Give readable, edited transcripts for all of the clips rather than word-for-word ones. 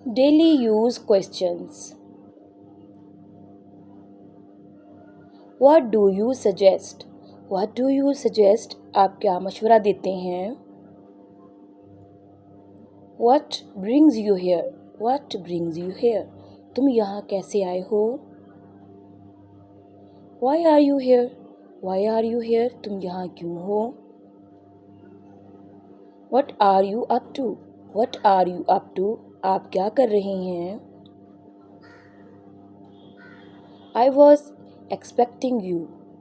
Daily use questions. What do you suggest? What do you suggest? आप क्या मशवरा देते हैं? What brings you here? What brings you here? तुम यहाँ कैसे आए हो? Why are you here? Why are you here? तुम यहाँ क्यों हो? What are you up to? What are you up to? आप क्या कर रहे हैं? I was expecting you.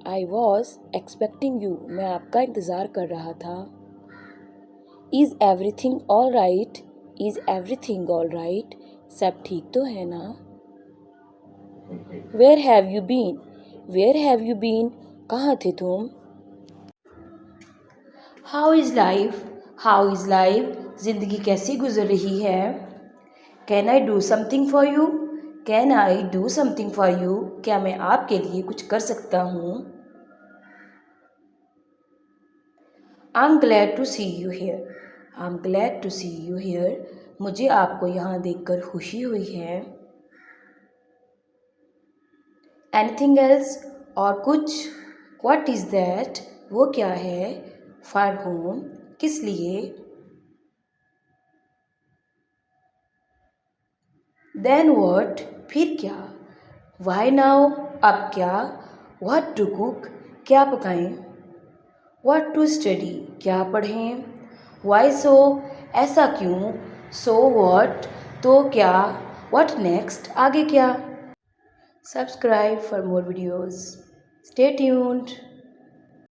I was expecting you. मैं आपका इंतज़ार कर रहा था. Is everything all right? Is everything all right? सब ठीक तो है ना? Where have you been? Where have you been? कहाँ थे तुम? How is life? How is life? ज़िंदगी कैसी गुजर रही है? Can I do something for you? Can I do something for you? क्या मैं आपके लिए कुछ कर सकता हूँ? I'm glad to see you here. I'm glad to see you here. मुझे आपको यहाँ देखकर खुशी हुई है. Anything else? और कुछ? What is that? वो क्या है? For whom? किस लिए? Then what? फिर क्या? Why now? अब क्या? What to cook? क्या पकाएं? What to study? क्या पढ़ें? Why so? ऐसा क्यों? So what? तो क्या? What next? आगे क्या? Subscribe for more videos. Stay tuned.